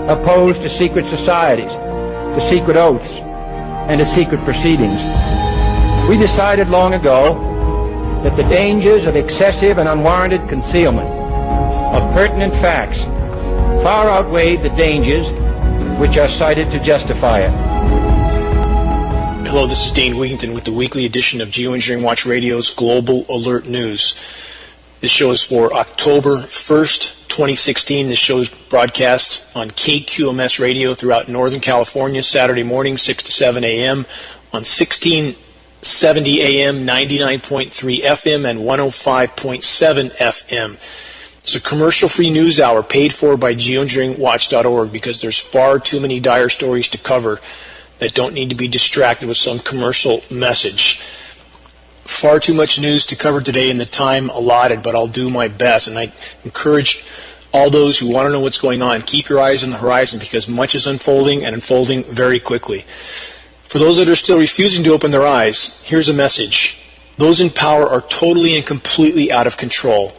opposed to secret societies, to secret oaths, and to secret proceedings. We decided long ago that the dangers of excessive and unwarranted concealment of pertinent facts far outweighed the dangers which are cited to justify it. Hello, this is Dane Wigington with the weekly edition of GeoEngineering Watch Radio's Global Alert News. This show is for October 1st, 2016. This show is broadcast on KQMS radio throughout Northern California, Saturday morning, 6 to 7 a.m. on 1670 a.m., 99.3 FM, and 105.7 FM. It's a commercial-free news hour paid for by geoengineeringwatch.org because there's far too many dire stories to cover that don't need to be distracted with some commercial message. Far too much news to cover today in the time allotted, but I'll do my best. And I encourage all those who want to know what's going on, keep your eyes on the horizon because much is unfolding and unfolding very quickly. For those that are still refusing to open their eyes, here's a message. Those in power are totally and completely out of control.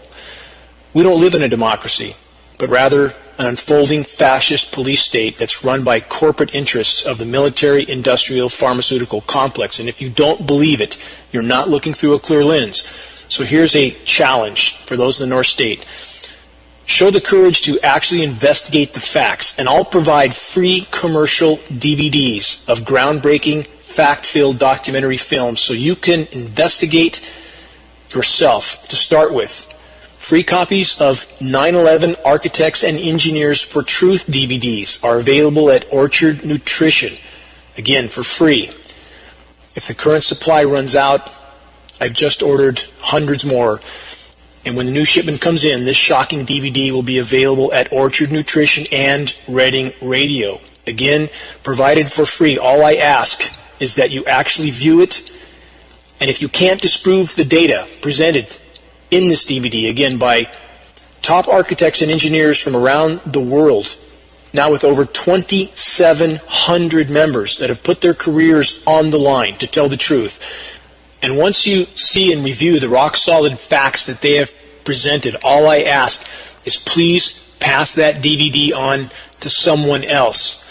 We don't live in a democracy, but rather an unfolding fascist police state that's run by corporate interests of the military, industrial, pharmaceutical complex. And if you don't believe it, you're not looking through a clear lens. So here's a challenge for those in the North State. Show the courage to actually investigate the facts, and I'll provide free commercial DVDs of groundbreaking, fact-filled documentary films so you can investigate yourself to start with. Free copies of 9/11 Architects and Engineers for Truth DVDs are available at Orchard Nutrition, again for free. If the current supply runs out, I've just ordered hundreds more. And when the new shipment comes in, this shocking DVD will be available at Orchard Nutrition and Reading Radio. Again, provided for free. All I ask is that you actually view it. And if you can't disprove the data presented in this DVD, again, by top architects and engineers from around the world, now with over 2,700 members that have put their careers on the line to tell the truth. And once you see and review the rock-solid facts that they have presented, all I ask is please pass that DVD on to someone else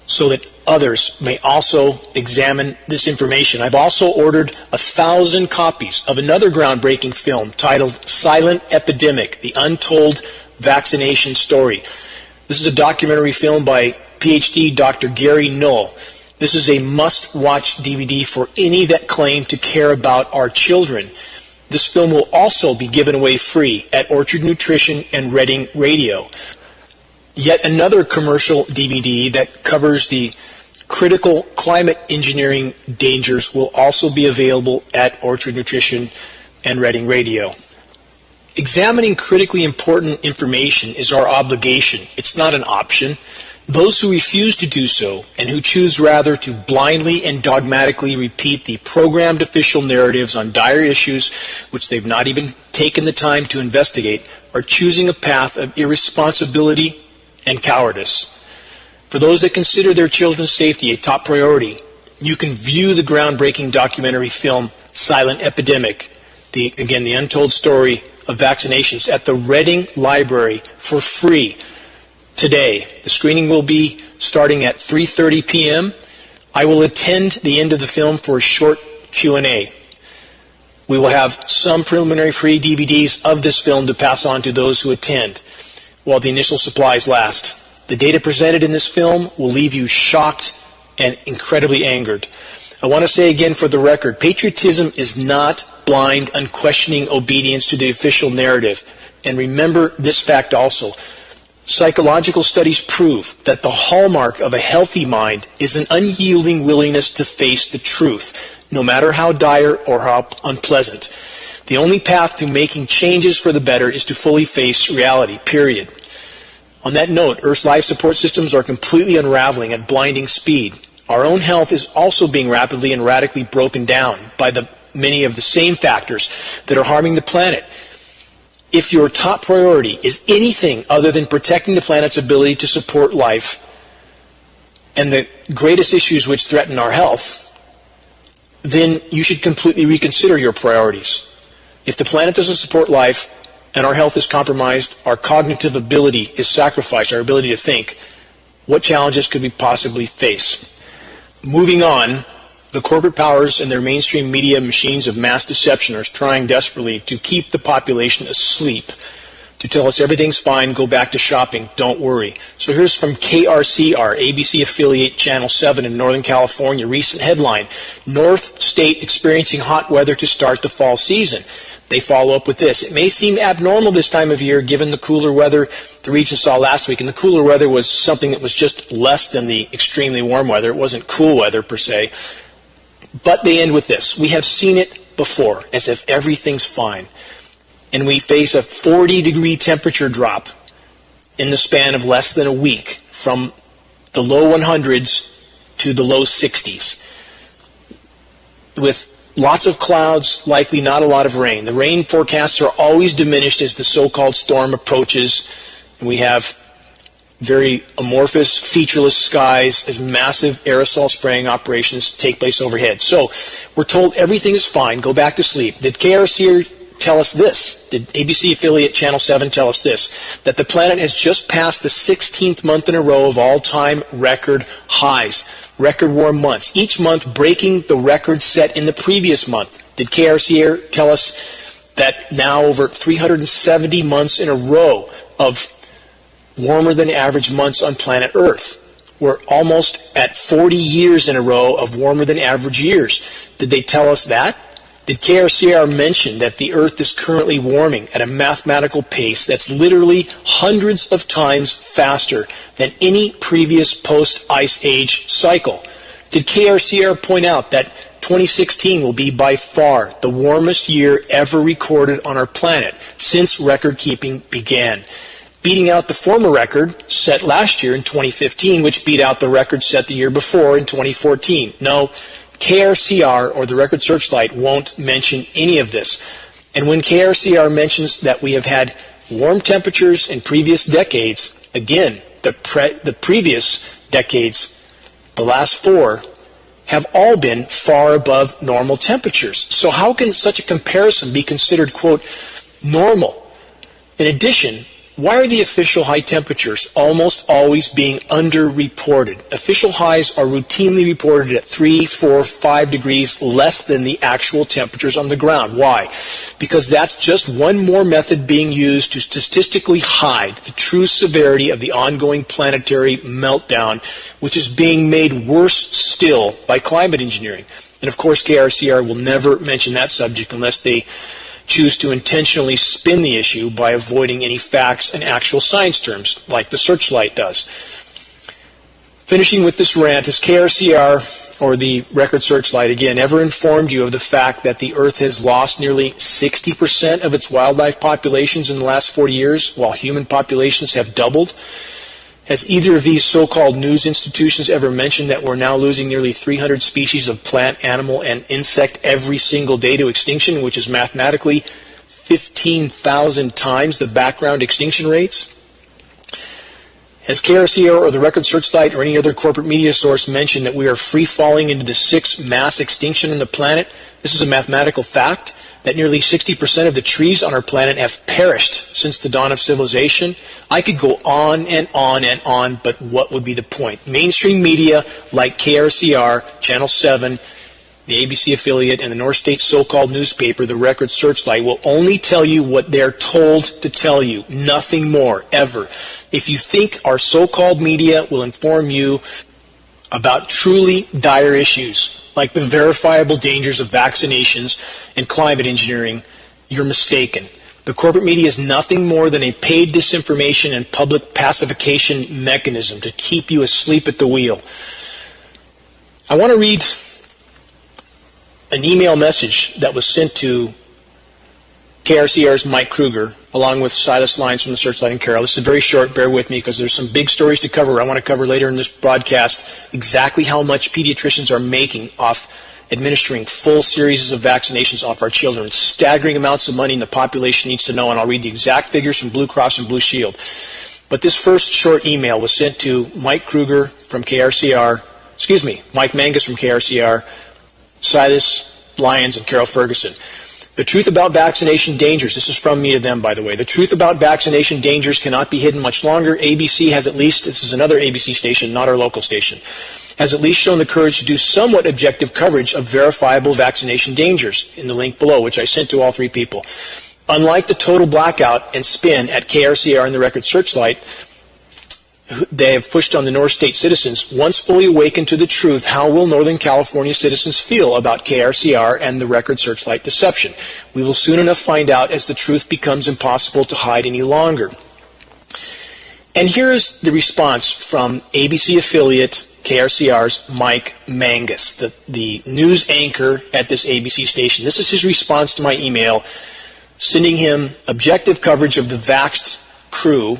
so that others may also examine this information. I've also ordered 1,000 copies of another groundbreaking film titled Silent Epidemic, The Untold Vaccination Story. This is a documentary film by PhD Dr. Gary Null. This is a must-watch DVD for any that claim to care about our children. This film will also be given away free at Orchard Nutrition and Reading Radio. Yet another commercial DVD that covers the critical climate engineering dangers will also be available at Orchard Nutrition and Reading Radio. Examining critically important information is our obligation. It's not an option. Those who refuse to do so and who choose rather to blindly and dogmatically repeat the programmed official narratives on dire issues which they've not even taken the time to investigate are choosing a path of irresponsibility and cowardice. For those that consider their children's safety a top priority, you can view the groundbreaking documentary film Silent Epidemic, the untold story of vaccinations at the Reading Library for free today. The screening will be starting at 3:30 p.m. I will attend the end of the film for a short Q&A. We will have some preliminary free DVDs of this film to pass on to those who attend while the initial supplies last. The data presented in this film will leave you shocked and incredibly angered. I want to say again for the record, patriotism is not blind, unquestioning obedience to the official narrative. And remember this fact also. Psychological studies prove that the hallmark of a healthy mind is an unyielding willingness to face the truth, no matter how dire or how unpleasant. The only path to making changes for the better is to fully face reality, period. On that note, Earth's life support systems are completely unraveling at blinding speed. Our own health is also being rapidly and radically broken down by many of the same factors that are harming the planet. If your top priority is anything other than protecting the planet's ability to support life and the greatest issues which threaten our health, then you should completely reconsider your priorities. If the planet doesn't support life and our health is compromised, our cognitive ability is sacrificed, our ability to think, What challenges could we possibly face? Moving on, the corporate powers and their mainstream media machines of mass deception are trying desperately to keep the population asleep, to tell us everything's fine, go back to shopping, don't worry. So here's from KRCR, ABC affiliate Channel 7 in Northern California. Recent headline, North State experiencing hot weather to start the fall season. They follow up with this. It may seem abnormal this time of year given the cooler weather the region saw last week. And the cooler weather was something that was just less than the extremely warm weather. It wasn't cool weather per se. But they end with this. We have seen it before, as if everything's fine. And we face a 40-degree temperature drop in the span of less than a week, from the low 100s to the low 60s, with lots of clouds, likely not a lot of rain. The rain forecasts are always diminished as the so-called storm approaches, and we have very amorphous, featureless skies as massive aerosol spraying operations take place overhead. So we're told everything is fine, go back to sleep. Did KRC tell us this? Did ABC affiliate Channel 7 tell us this? That the planet has just passed the 16th month in a row of all-time record highs, record warm months, each month breaking the record set in the previous month. Did KRC tell us that now over 370 months in a row of warmer than average months on planet Earth? We're almost at 40 years in a row of warmer than average years. Did they tell us that? Did KRCR mention that the Earth is currently warming at a mathematical pace that's literally hundreds of times faster than any previous post-Ice Age cycle? Did KRCR point out that 2016 will be by far the warmest year ever recorded on our planet since record-keeping began, beating out the former record set last year in 2015, which beat out the record set the year before in 2014? No, KRCR, or the Record Searchlight, won't mention any of this. And when KRCR mentions that we have had warm temperatures in previous decades, again, the previous decades, the last four, have all been far above normal temperatures. So how can such a comparison be considered, quote, normal? In addition, why are the official high temperatures almost always being underreported? Official highs are routinely reported at 3, 4, 5 degrees less than the actual temperatures on the ground. Why? Because that's just one more method being used to statistically hide the true severity of the ongoing planetary meltdown, which is being made worse still by climate engineering. And of course, KRCR will never mention that subject unless they choose to intentionally spin the issue by avoiding any facts and actual science terms, like the Searchlight does. Finishing with this rant, has KRCR, or the Record Searchlight, again, ever informed you of the fact that the Earth has lost nearly 60% of its wildlife populations in the last 40 years, while human populations have doubled? Has either of these so-called news institutions ever mentioned that we're now losing nearly 300 species of plant, animal, and insect every single day to extinction, which is mathematically 15,000 times the background extinction rates? Has KRCR or the Record Searchlight or any other corporate media source mentioned that we are free-falling into the 6th mass extinction on the planet? This is a mathematical fact, that nearly 60% of the trees on our planet have perished since the dawn of civilization. I could go on and on and on, but what would be the point? Mainstream media like KRCR, Channel 7, the ABC affiliate, and the North State so-called newspaper, the Record Searchlight, will only tell you what they're told to tell you, nothing more, ever. If you think our so-called media will inform you about truly dire issues, like the verifiable dangers of vaccinations and climate engineering, you're mistaken. The corporate media is nothing more than a paid disinformation and public pacification mechanism to keep you asleep at the wheel. I want to read an email message that was sent to KRCR's Mike Kruger, along with Silas Lyons from the Searchlight and Carol. This is very short, bear with me, because there's some big stories to cover. I want to cover later in this broadcast exactly how much pediatricians are making off administering full series of vaccinations off our children. Staggering amounts of money, and the population needs to know, and I'll read the exact figures from Blue Cross and Blue Shield. But this first short email was sent to Mike Kruger from KRCR, Mike Mangus from KRCR, Silas Lyons, and Carol Ferguson. The truth about vaccination dangers, this is from me to them, by the way. The truth about vaccination dangers cannot be hidden much longer. ABC has at least, this is another ABC station, not our local station, has at least shown the courage to do somewhat objective coverage of verifiable vaccination dangers in the link below, which I sent to all three people. Unlike the total blackout and spin at KRCR and the Record Searchlight, they have pushed on the North State citizens. Once fully awakened to the truth, how will Northern California citizens feel about KRCR and the Record Searchlight deception? We will soon enough find out as the truth becomes impossible to hide any longer. And here is the response from ABC affiliate KRCR's Mike Mangus, the news anchor at this ABC station. This is his response to my email, sending him objective coverage of the vaxxed crew,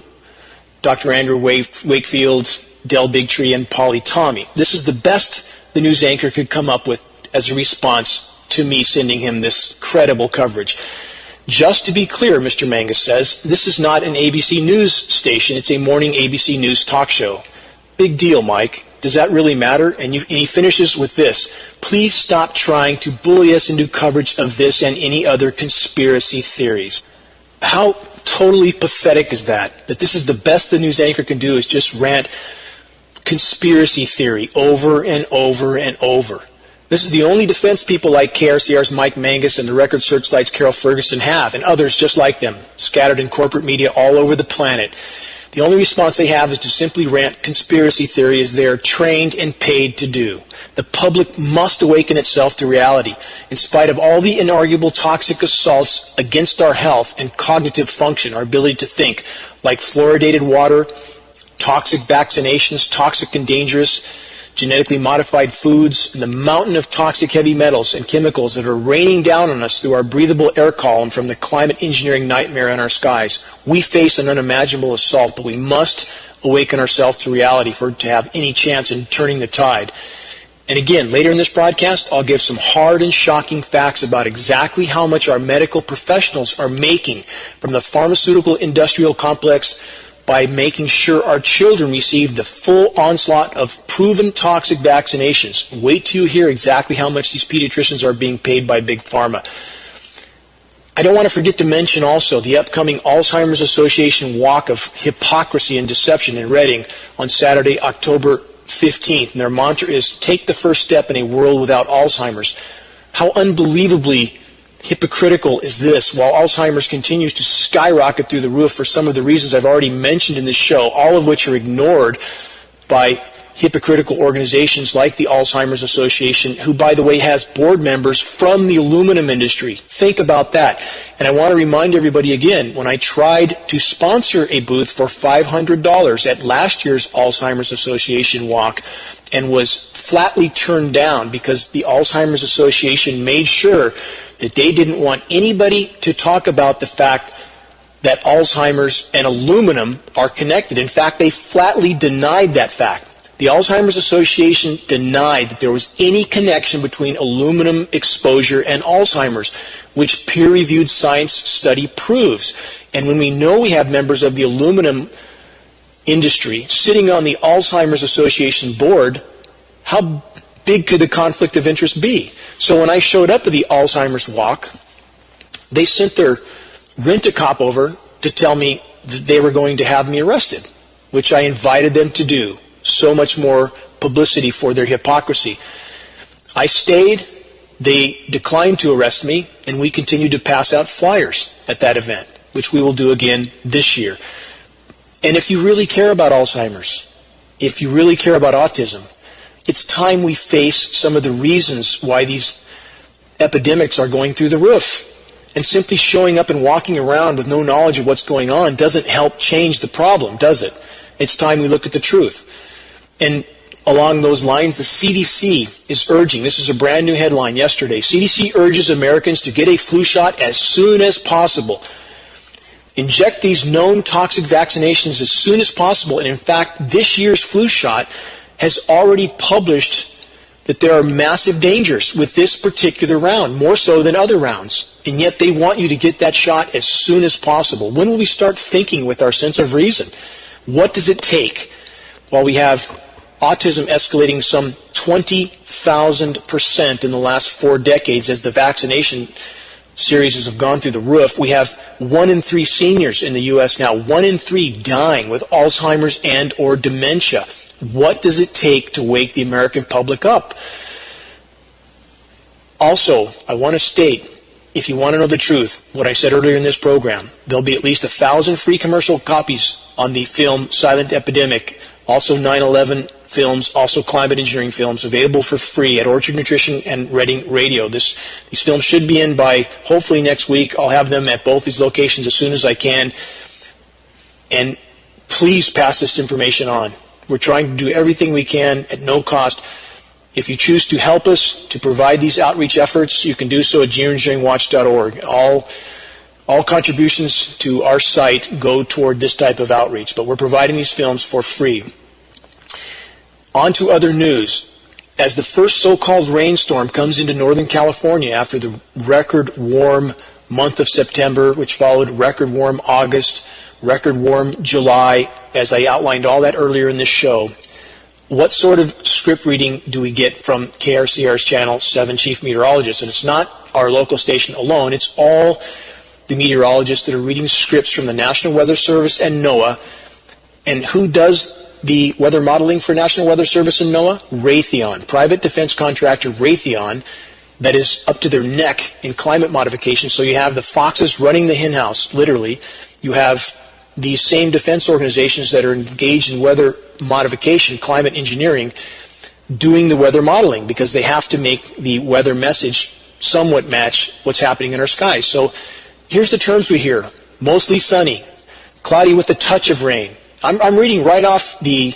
Dr. Andrew Wakefield, Del Bigtree, and Polly Tommy. This is the best the news anchor could come up with as a response to me sending him this credible coverage. Just to be clear, Mr. Mangus says, this is not an ABC News station. It's a morning ABC News talk show. Big deal, Mike. Does that really matter? And he finishes with this. Please stop trying to bully us into coverage of this and any other conspiracy theories. How totally pathetic is that? That this is the best the news anchor can do is just rant conspiracy theory over and over and over. This is the only defense people like KRCR's Mike Mangus and the Record Searchlight's Carol Ferguson have, and others just like them, scattered in corporate media all over the planet. The only response they have is to simply rant conspiracy theory as they are trained and paid to do. The public must awaken itself to reality. In spite of all the inarguable toxic assaults against our health and cognitive function, our ability to think, like fluoridated water, toxic vaccinations, toxic and dangerous genetically modified foods, and the mountain of toxic heavy metals and chemicals that are raining down on us through our breathable air column from the climate engineering nightmare in our skies. We face an unimaginable assault, but we must awaken ourselves to reality for it to have any chance in turning the tide. And again, later in this broadcast, I'll give some hard and shocking facts about exactly how much our medical professionals are making from the pharmaceutical industrial complex by making sure our children receive the full onslaught of proven toxic vaccinations. Wait till you hear exactly how much these pediatricians are being paid by Big Pharma. I don't want to forget to mention also the upcoming Alzheimer's Association Walk of Hypocrisy and Deception in Reading on Saturday, October 15th. And their mantra is, take the first step in a world without Alzheimer's. How unbelievably hypocritical is this? While Alzheimer's continues to skyrocket through the roof for some of the reasons I've already mentioned in this show, all of which are ignored by hypocritical organizations like the Alzheimer's Association, who, by the way, has board members from the aluminum industry. Think about that. And I want to remind everybody again, when I tried to sponsor a booth for $500 at last year's Alzheimer's Association walk and was flatly turned down because the Alzheimer's Association made sure that they didn't want anybody to talk about the fact that Alzheimer's and aluminum are connected. In fact, they flatly denied that fact. The Alzheimer's Association denied that there was any connection between aluminum exposure and Alzheimer's, which peer-reviewed science study proves. And when we know we have members of the aluminum industry sitting on the Alzheimer's Association board, how big could the conflict of interest be? So when I showed up at the Alzheimer's walk, they sent their rent-a-cop over to tell me that they were going to have me arrested, which I invited them to do. So much more publicity for their hypocrisy. I stayed, they declined to arrest me, and we continued to pass out flyers at that event, which we will do again this year. And if you really care about Alzheimer's, if you really care about autism, it's time we face some of the reasons why these epidemics are going through the roof. And simply showing up and walking around with no knowledge of what's going on doesn't help change the problem, does it? It's time we look at the truth. And along those lines, the CDC is urging, this is a brand new headline yesterday, CDC urges Americans to get a flu shot as soon as possible. Inject these known toxic vaccinations as soon as possible. And in fact, this year's flu shot has already published that there are massive dangers with this particular round, more so than other rounds. And yet they want you to get that shot as soon as possible. When will we start thinking with our sense of reason? What does it take while we have autism escalating some 20,000% in the last 4 decades as the vaccination series have gone through the roof. We have 1 in 3 seniors in the U.S. now, 1 in 3 dying with Alzheimer's and or dementia. What does it take to wake the American public up? Also, I want to state, if you want to know the truth, what I said earlier in this program, there'll be at least 1,000 free commercial copies on the film Silent Epidemic, also 9/11 films, also climate engineering films, available for free at Orchard Nutrition and Reading Radio. These films should be in by hopefully next week. I'll have them at both these locations as soon as I can. And please pass this information on. We're trying to do everything we can at no cost. If you choose to help us to provide these outreach efforts, you can do so at geoengineeringwatch.org. All contributions to our site go toward this type of outreach, but we're providing these films for free. On to other news. As the first so-called rainstorm comes into Northern California after the record warm month of September, which followed record warm August, record warm July, as I outlined all that earlier in this show, what sort of script reading do we get from KRCR's Channel 7 chief meteorologists? And it's not our local station alone. It's all the meteorologists that are reading scripts from the National Weather Service and NOAA. And who does the weather modeling for National Weather Service and NOAA? Raytheon, private defense contractor Raytheon, that is up to their neck in climate modification. So you have the foxes running the henhouse, literally. You have these same defense organizations that are engaged in weather modification, climate engineering, doing the weather modeling because they have to make the weather message somewhat match what's happening in our skies. So here's the terms we hear. Mostly sunny, cloudy with a touch of rain. I'm reading right off the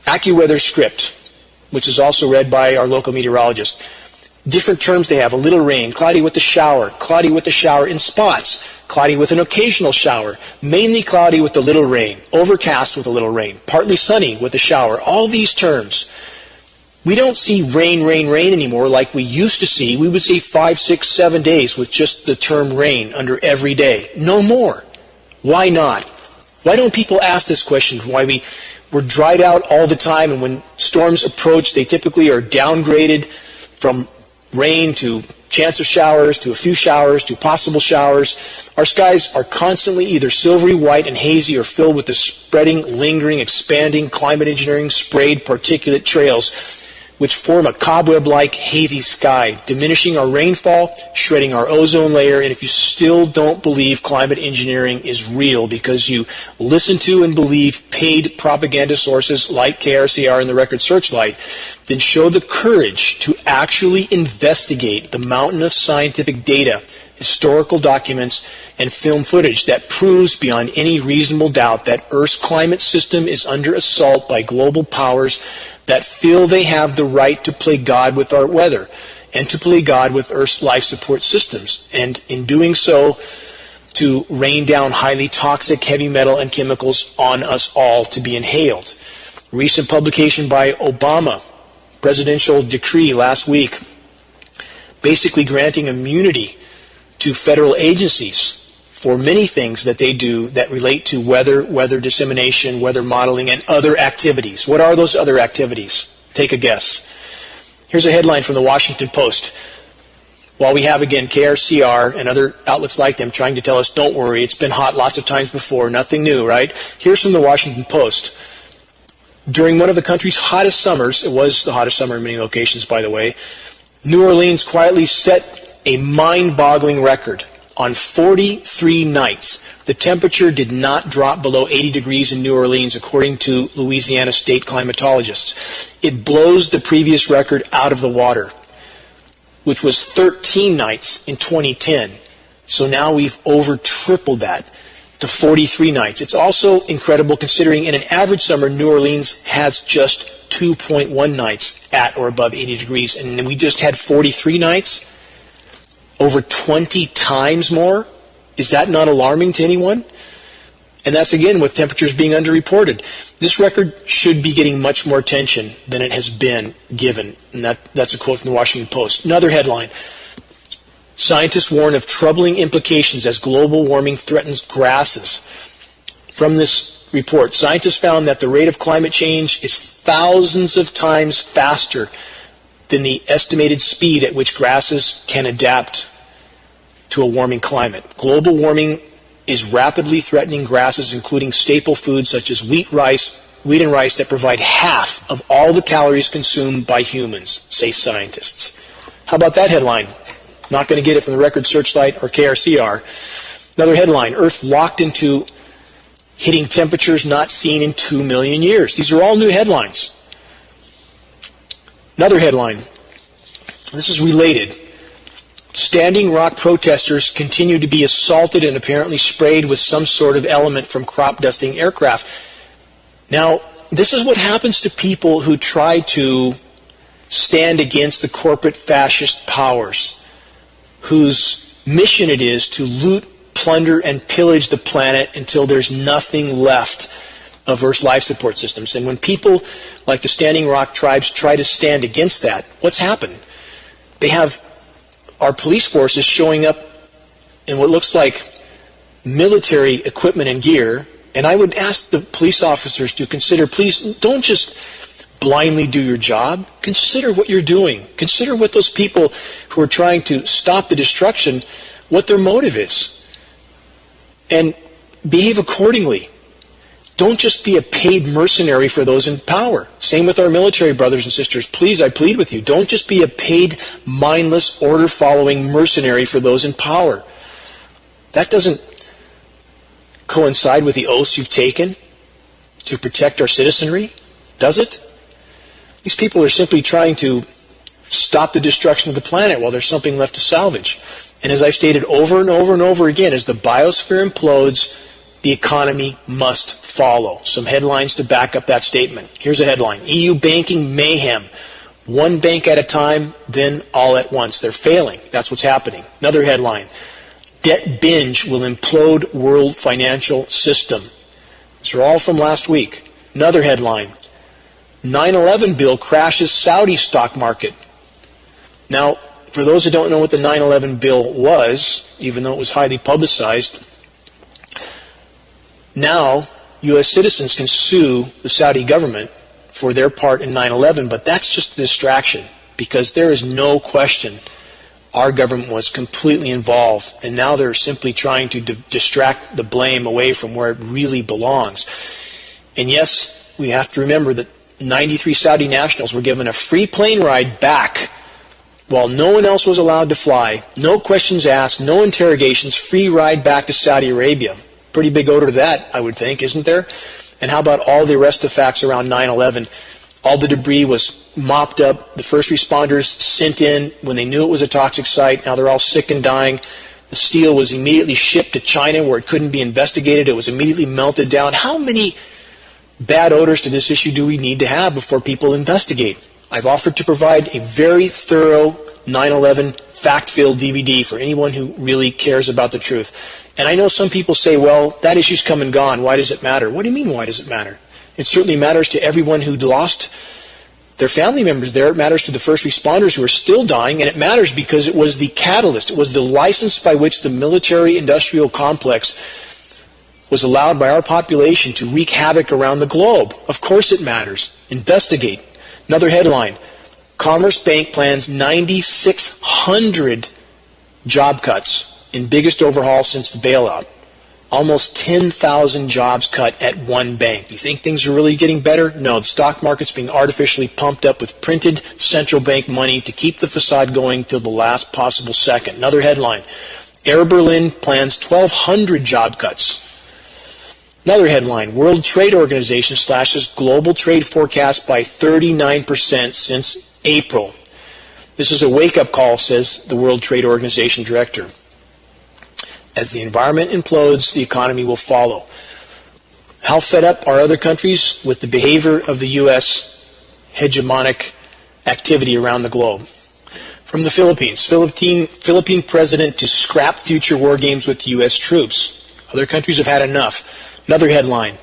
AccuWeather script, which is also read by our local meteorologist. Different terms they have: a little rain, cloudy with a shower in spots, cloudy with an occasional shower, mainly cloudy with a little rain, overcast with a little rain, partly sunny with a shower. All these terms. We don't see rain anymore like we used to see. We would see 5, 6, 7 days with just the term rain under every day. No more. Why not? Why don't people ask this question? Why we're dried out all the time, and when storms approach, they typically are downgraded from rain to chance of showers, to a few showers, to possible showers. Our skies are constantly either silvery white and hazy or filled with the spreading, lingering, expanding, climate engineering sprayed particulate trails, which form a cobweb-like hazy sky, diminishing our rainfall, shredding our ozone layer. And if you still don't believe climate engineering is real because you listen to and believe paid propaganda sources like KRCR and the Record Searchlight, then show the courage to actually investigate the mountain of scientific data, historical documents, and film footage that proves beyond any reasonable doubt that Earth's climate system is under assault by global powers that feel they have the right to play God with our weather and to play God with Earth's life support systems, and in doing so, to rain down highly toxic heavy metal and chemicals on us all to be inhaled. Recent publication by Obama, presidential decree last week, basically granting immunity to federal agencies for many things that they do that relate to weather dissemination, weather modeling, and other activities. What are those other activities? Take a guess. Here's a headline from the Washington Post. While we have, again, KRCR and other outlets like them trying to tell us, don't worry, it's been hot lots of times before, nothing new, right? Here's from the Washington Post. During one of the country's hottest summers, it was the hottest summer in many locations, by the way, New Orleans quietly set a mind-boggling record. On 43 nights, the temperature did not drop below 80 degrees in New Orleans, according to Louisiana state climatologists. It blows the previous record out of the water, which was 13 nights in 2010. So now we've over tripled that to 43 nights. It's also incredible considering in an average summer, New Orleans has just 2.1 nights at or above 80 degrees, and we just had 43 nights. Over 20 times more? Is that not alarming to anyone? And that's, again, with temperatures being underreported. This record should be getting much more attention than it has been given. And that's a quote from the Washington Post. Another headline. Scientists warn of troubling implications as global warming threatens grasses. From this report, scientists found that the rate of climate change is thousands of times faster than the estimated speed at which grasses can adapt to a warming climate. Global warming is rapidly threatening grasses, including staple foods such as wheat and rice that provide half of all the calories consumed by humans, say scientists. How about that headline? Not going to get it from the Record Searchlight or KRCR. Another headline, Earth locked into hitting temperatures not seen in 2 million years. These are all new headlines. Another headline, this is related. Standing Rock protesters continue to be assaulted and apparently sprayed with some sort of element from crop dusting aircraft. Now, this is what happens to people who try to stand against the corporate fascist powers, whose mission it is to loot, plunder, and pillage the planet until there's nothing left of Earth's life support systems. And when people like the Standing Rock tribes try to stand against that, what's happened? They have our police forces showing up in what looks like military equipment and gear, and I would ask the police officers to consider, please don't just blindly do your job. Consider what you're doing. Consider what those people who are trying to stop the destruction, what their motive is. And behave accordingly. Don't just be a paid mercenary for those in power. Same with our military brothers and sisters. Please, I plead with you, don't just be a paid, mindless, order-following mercenary for those in power. That doesn't coincide with the oaths you've taken to protect our citizenry, does it? These people are simply trying to stop the destruction of the planet while there's something left to salvage. And as I've stated over and over and over again, as the biosphere implodes, the economy must follow. Some headlines to back up that statement. Here's a headline. EU banking mayhem. One bank at a time, then all at once. They're failing. That's what's happening. Another headline. Debt binge will implode world financial system. These are all from last week. Another headline. 9/11 bill crashes Saudi stock market. Now, for those who don't know what the 9/11 bill was, even though it was highly publicized, now U.S. citizens can sue the Saudi government for their part in 9/11, but that's just a distraction because there is no question our government was completely involved, and now they're simply trying to distract the blame away from where it really belongs. And yes, we have to remember that 93 Saudi nationals were given a free plane ride back while no one else was allowed to fly. No questions asked, no interrogations, free ride back to Saudi Arabia. Pretty big odor to that, I would think, isn't there? And how about all the rest of facts around 9/11? All the debris was mopped up. The first responders sent in when they knew it was a toxic site. Now they're all sick and dying. The steel was immediately shipped to China where it couldn't be investigated. It was immediately melted down. How many bad odors to this issue do we need to have before people investigate? I've offered to provide a very thorough 9/11 fact-filled DVD for anyone who really cares about the truth. And I know some people say, well, that issue's come and gone. Why does it matter? What do you mean, why does it matter? It certainly matters to everyone who lost their family members there. It matters to the first responders who are still dying, and it matters because it was the catalyst. It was the license by which the military-industrial complex was allowed by our population to wreak havoc around the globe. Of course it matters. Investigate. Another headline. Commerce Bank plans 9,600 job cuts in biggest overhaul since the bailout. Almost 10,000 jobs cut at one bank. You think things are really getting better? No, the stock market's being artificially pumped up with printed central bank money to keep the facade going till the last possible second. Another headline. Air Berlin plans 1,200 job cuts. Another headline. World Trade Organization slashes global trade forecast by 39% since April. This is a wake-up call, says the World Trade Organization director. As the environment implodes, the economy will follow. How fed up are other countries with the behavior of the U.S. hegemonic activity around the globe? From the Philippines, Philippine president to scrap future war games with U.S. troops. Other countries have had enough. Another headline.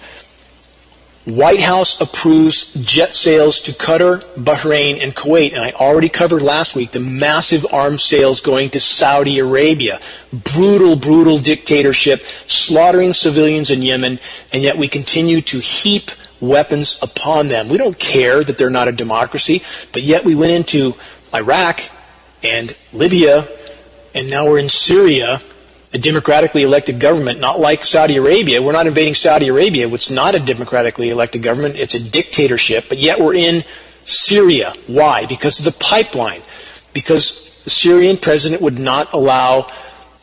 White House approves jet sales to Qatar, Bahrain, and Kuwait. And I already covered last week the massive arms sales going to Saudi Arabia. Brutal, brutal dictatorship, slaughtering civilians in Yemen, and yet we continue to heap weapons upon them. We don't care that they're not a democracy, but yet we went into Iraq and Libya And now we're in Syria, a democratically elected government, not like Saudi Arabia. We're not invading Saudi Arabia, which is not a democratically elected government. It's a dictatorship. But yet we're in Syria. Why? Because of the pipeline. Because the Syrian president would not allow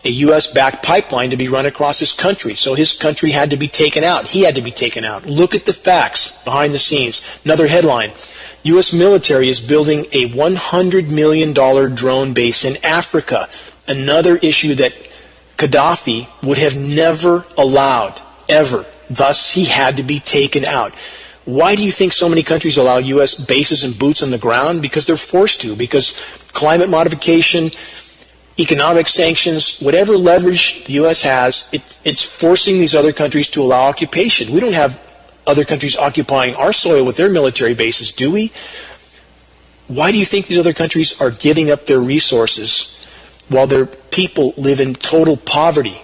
a U.S.-backed pipeline to be run across his country. So his country had to be taken out. He had to be taken out. Look at the facts behind the scenes. Another headline. U.S. military is building a $100 million drone base in Africa. Another issue that Gaddafi would have never allowed, ever. Thus, he had to be taken out. Why do you think so many countries allow U.S. bases and boots on the ground? Because they're forced to. Because climate modification, economic sanctions, whatever leverage the U.S. has, it's forcing these other countries to allow occupation. We don't have other countries occupying our soil with their military bases, do we? Why do you think these other countries are giving up their resources while their people live in total poverty?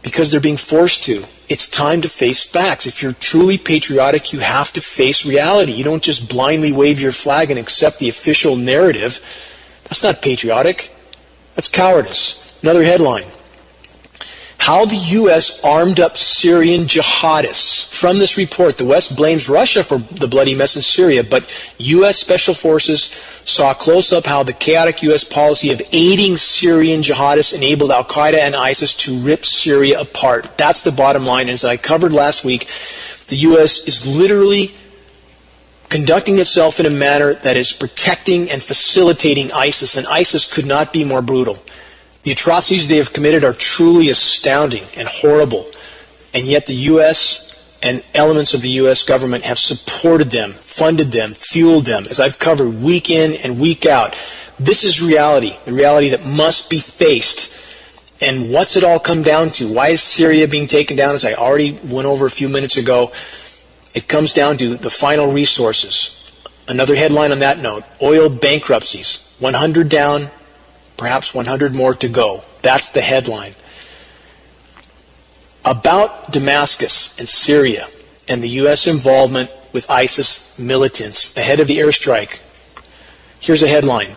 Because they're being forced to. It's time to face facts. If you're truly patriotic, you have to face reality. You don't just blindly wave your flag and accept the official narrative. That's not patriotic. That's cowardice. Another headline. How the U.S. armed up Syrian jihadists. From this report, the West blames Russia for the bloody mess in Syria, but U.S. Special Forces saw close-up how the chaotic U.S. policy of aiding Syrian jihadists enabled al-Qaeda and ISIS to rip Syria apart. That's the bottom line. As I covered last week, the U.S. is literally conducting itself in a manner that is protecting and facilitating ISIS, and ISIS could not be more brutal. The atrocities they have committed are truly astounding and horrible, and yet the U.S. and elements of the U.S. government have supported them, funded them, fueled them, as I've covered week in and week out. This is reality, the reality that must be faced. And what's it all come down to? Why is Syria being taken down, as I already went over a few minutes ago? It comes down to the final resources. Another headline on that note, oil bankruptcies, 100 down, perhaps 100 more to go. That's the headline. About Damascus and Syria and the U.S. involvement with ISIS militants ahead of the airstrike. Here's a headline.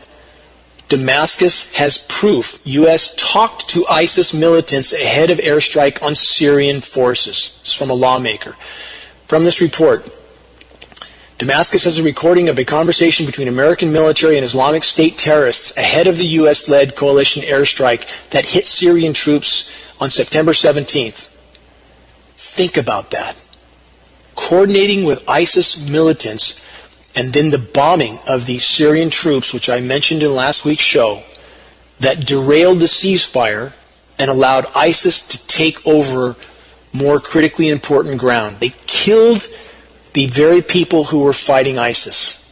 Damascus has proof U.S. talked to ISIS militants ahead of airstrike on Syrian forces. It's from a lawmaker. From this report, Damascus has a recording of a conversation between American military and Islamic State terrorists ahead of the U.S.-led coalition airstrike that hit Syrian troops on September 17th. Think about that. Coordinating with ISIS militants and then the bombing of the Syrian troops, which I mentioned in last week's show, that derailed the ceasefire and allowed ISIS to take over more critically important ground. They killed the very people who were fighting ISIS.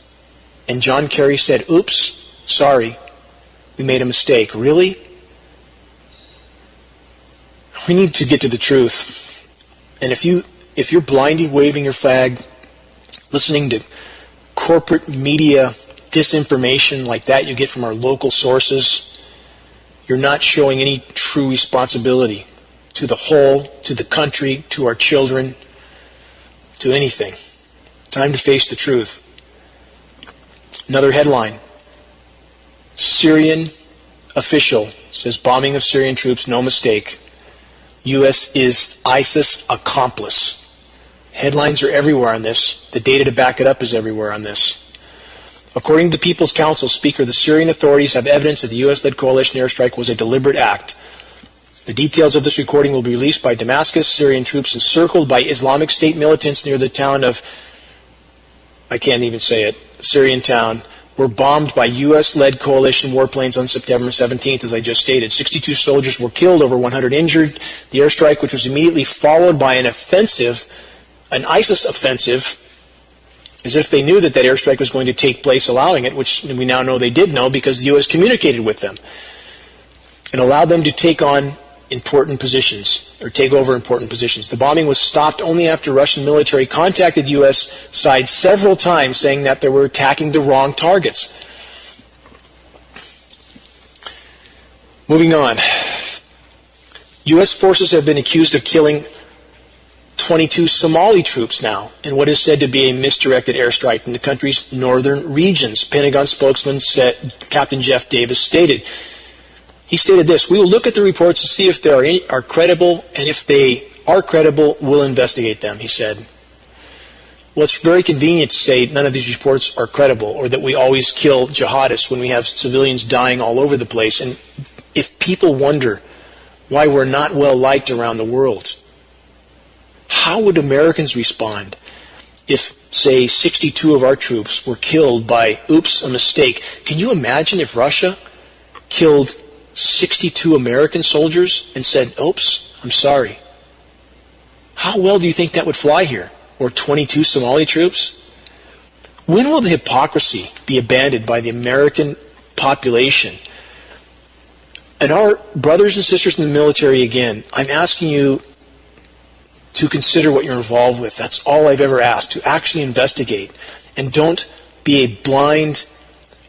And John Kerry said, oops, sorry, we made a mistake. Really? We need to get to the truth. And if you're blindly waving your flag, listening to corporate media disinformation like that you get from our local sources, you're not showing any true responsibility to the whole, to the country, to our children, to anything. Time to face the truth. Another headline. Syrian official says bombing of Syrian troops, no mistake. U.S. is ISIS accomplice. Headlines are everywhere on this. The data to back it up is everywhere on this. According to the People's Council Speaker, the Syrian authorities have evidence that the U.S.-led coalition airstrike was a deliberate act. The details of this recording will be released by Damascus. Syrian troops encircled by Islamic State militants near the town of, I can't even say it, Syrian town, were bombed by U.S.-led coalition warplanes on September 17th, as I just stated. 62 soldiers were killed, over 100 injured. The airstrike, which was immediately followed by an offensive, an ISIS offensive, as if they knew that that airstrike was going to take place, allowing it, which we now know they did know because the U.S. communicated with them and allowed them to take on important positions, or take over important positions. The bombing was stopped only after Russian military contacted U.S. side several times saying that they were attacking the wrong targets. Moving on. U.S. forces have been accused of killing 22 Somali troops now in what is said to be a misdirected airstrike in the country's northern regions. Pentagon spokesman Captain Jeff Davis stated, He stated this: "We will look at the reports to see if they are credible, and if they are credible, we'll investigate them," he said. Well, it's very convenient to say none of these reports are credible, or that we always kill jihadists when we have civilians dying all over the place. And if people wonder why we're not well liked around the world, how would Americans respond if, say, 62 of our troops were killed by, oops, a mistake? Can you imagine if Russia killed 62 American soldiers and said, oops, I'm sorry? How well do you think that would fly here? Or 22 Somali troops? When will the hypocrisy be abandoned by the American population? And our brothers and sisters in the military, again, I'm asking you to consider what you're involved with. That's all I've ever asked, to actually investigate. And don't be a blind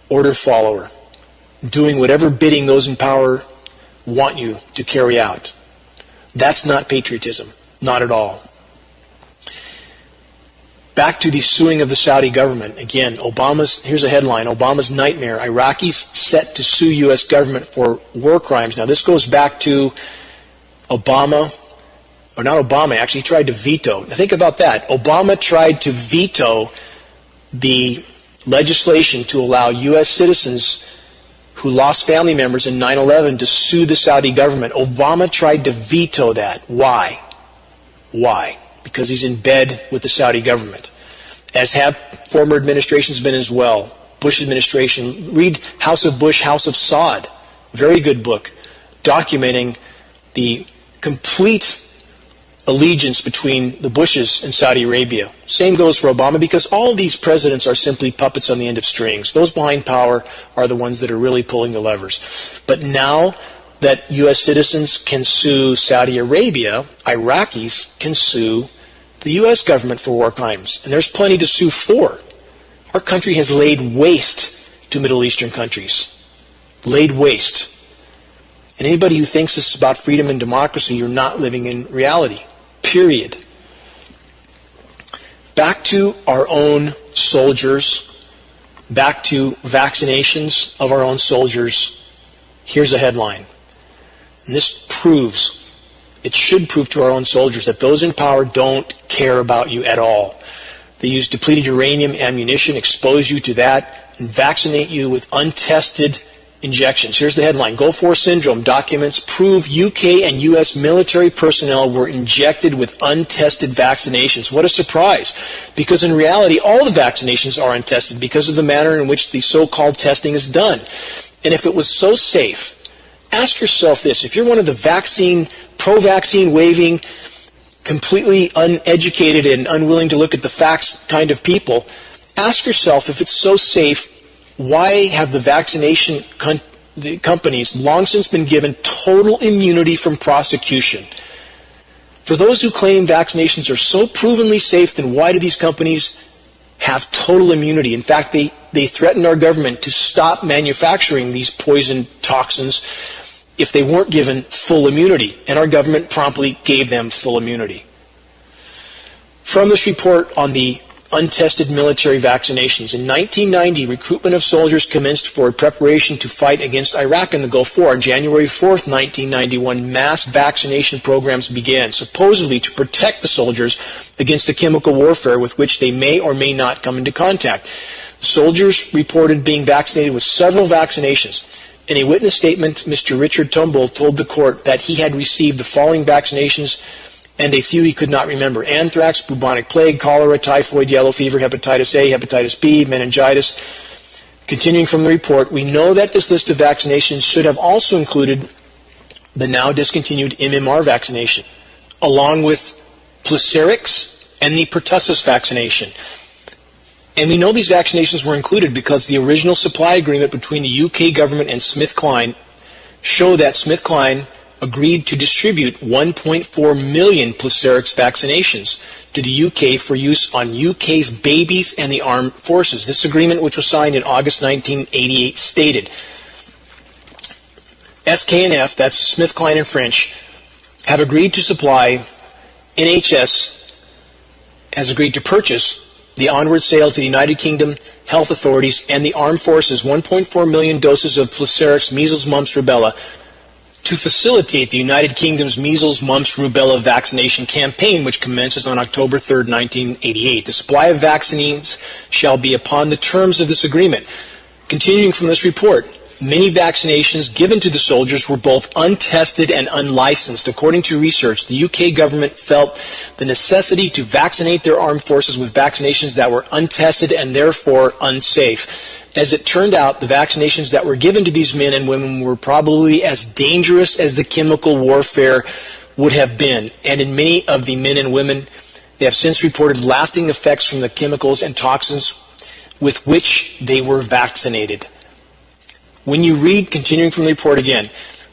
order follower, doing whatever bidding those in power want you to carry out. That's not patriotism. Not at all. Back to the suing of the Saudi government. Again, here's a headline: Obama's nightmare. Iraqis set to sue U.S. government for war crimes. Now, this goes back to Obama, or not Obama, actually, he tried to veto. Now, think about that. Obama tried to veto the legislation to allow U.S. citizens who lost family members in 9/11 to sue the Saudi government. Obama tried to veto that. Why? Why? Because he's in bed with the Saudi government, as have former administrations been as well. Bush administration. Read House of Bush, House of Saud. Very good book documenting the complete allegiance between the Bushes and Saudi Arabia. Same goes for Obama, because all these presidents are simply puppets on the end of strings. Those behind power are the ones that are really pulling the levers. But now that U.S. citizens can sue Saudi Arabia, Iraqis can sue the U.S. government for war crimes. And there's plenty to sue for. Our country has laid waste to Middle Eastern countries. Laid waste. And anybody who thinks this is about freedom and democracy, you're not living in reality. Period. Back to our own soldiers. Back to vaccinations of our own soldiers. Here's a headline. And this proves, it should prove to our own soldiers, that those in power don't care about you at all. They use depleted uranium ammunition, expose you to that, and vaccinate you with untested injections. Here's the headline. Gulf War Syndrome documents prove UK and US military personnel were injected with untested vaccinations. What a surprise. Because in reality, all the vaccinations are untested because of the manner in which the so-called testing is done. And if it was so safe, ask yourself this: if you're one of the pro-vaccine waving, completely uneducated and unwilling to look at the facts kind of people, ask yourself, if it's so safe, why have the vaccination companies long since been given total immunity from prosecution? For those who claim vaccinations are so provenly safe, then why do these companies have total immunity? In fact, they threatened our government to stop manufacturing these poison toxins if they weren't given full immunity, and our government promptly gave them full immunity. From this report on the untested military vaccinations, in 1990, recruitment of soldiers commenced for preparation to fight against Iraq in the Gulf War. On January 4th, 1991, mass vaccination programs began, supposedly to protect the soldiers against the chemical warfare with which they may or may not come into contact. Soldiers reported being vaccinated with several vaccinations. In a witness statement, Mr. Richard Tumble told the court that he had received the following vaccinations, and a few he could not remember: anthrax, bubonic plague, cholera, typhoid, yellow fever, hepatitis A, hepatitis B, meningitis. Continuing from the report, we know that this list of vaccinations should have also included the now discontinued MMR vaccination, along with Placirix and the pertussis vaccination. And we know these vaccinations were included because the original supply agreement between the UK government and SmithKline showed that SmithKline agreed to distribute 1.4 million Placirix vaccinations to the UK for use on UK's babies and the armed forces. This agreement, which was signed in August 1988, stated, SKNF, that's SmithKline and French, have agreed to supply, NHS has agreed to purchase the onward sale to the United Kingdom health authorities and the armed forces 1.4 million doses of Placirix, measles, mumps, rubella, to facilitate the United Kingdom's measles, mumps, rubella vaccination campaign, which commences on October 3rd, 1988. The supply of vaccines shall be upon the terms of this agreement. Continuing from this report, many vaccinations given to the soldiers were both untested and unlicensed. According to research, the UK government felt the necessity to vaccinate their armed forces with vaccinations that were untested and therefore unsafe. As it turned out, the vaccinations that were given to these men and women were probably as dangerous as the chemical warfare would have been. And in many of the men and women, they have since reported lasting effects from the chemicals and toxins with which they were vaccinated. When you read, continuing from the report again,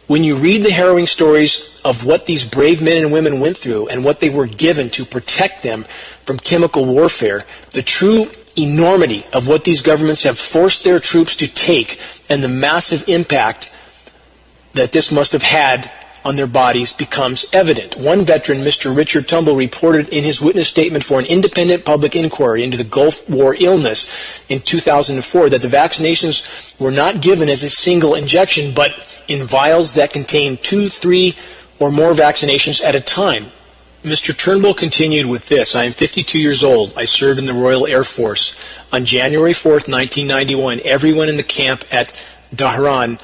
when you read the harrowing stories of what these brave men and women went through and what they were given to protect them from chemical warfare, the true enormity of what these governments have forced their troops to take and the massive impact that this must have had on their bodies becomes evident. One veteran, Mr. Richard Tumble, reported in his witness statement for an independent public inquiry into the Gulf War illness in 2004 that the vaccinations were not given as a single injection, but in vials that contained 2, 3, or more vaccinations at a time. Mr. Turnbull continued with this: I am 52 years old. I served in the Royal Air Force. On January 4th, 1991, everyone in the camp at Dhahran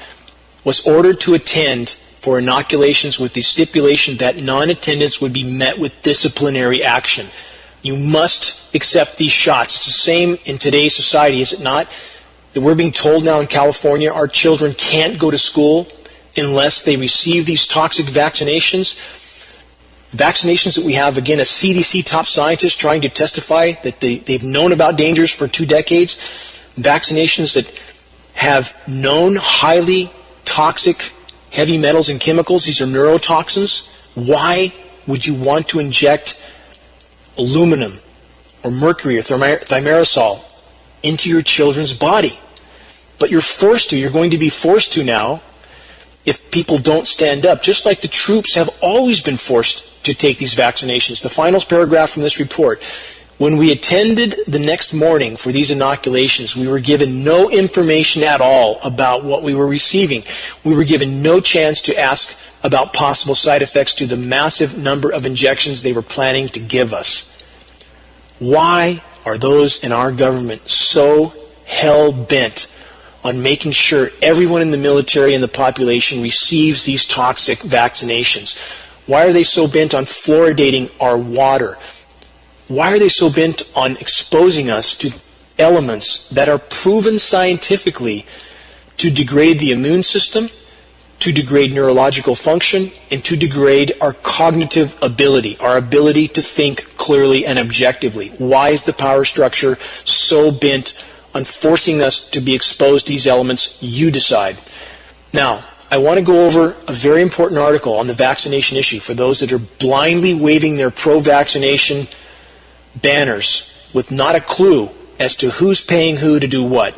was ordered to attend for inoculations with the stipulation that non-attendance would be met with disciplinary action. You must accept these shots. It's the same in today's society, is it not? That we're being told now in California our children can't go to school unless they receive these toxic vaccinations. Vaccinations that we have, again, a CDC top scientist trying to testify that they've known about dangers for 2 decades. Vaccinations that have known highly toxic heavy metals and chemicals. These are neurotoxins. Why would you want to inject aluminum or mercury or thimerosal into your children's body? But you're forced to. You're going to be forced to now if people don't stand up, just like the troops have always been forced to take these vaccinations. The final paragraph from this report: when we attended the next morning for these inoculations, we were given no information at all about what we were receiving. We were given no chance to ask about possible side effects to the massive number of injections they were planning to give us. Why are those in our government so hell-bent on making sure everyone in the military and the population receives these toxic vaccinations? Why are they so bent on fluoridating our water? Why are they so bent on exposing us to elements that are proven scientifically to degrade the immune system, to degrade neurological function, and to degrade our cognitive ability, our ability to think clearly and objectively? Why is the power structure so bent on forcing us to be exposed to these elements? You decide. Now, I want to go over a very important article on the vaccination issue for those that are blindly waving their pro-vaccination banners with not a clue as to who's paying who to do what.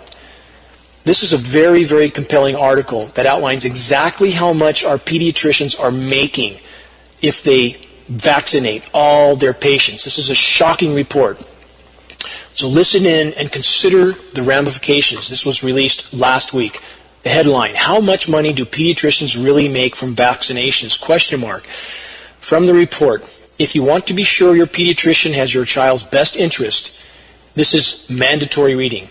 This is a very, very compelling article that outlines exactly how much our pediatricians are making if they vaccinate all their patients. This is a shocking report. So listen in and consider the ramifications. This was released last week. The headline: how much money do pediatricians really make from vaccinations? ? From the report: if you want to be sure your pediatrician has your child's best interest, this is mandatory reading.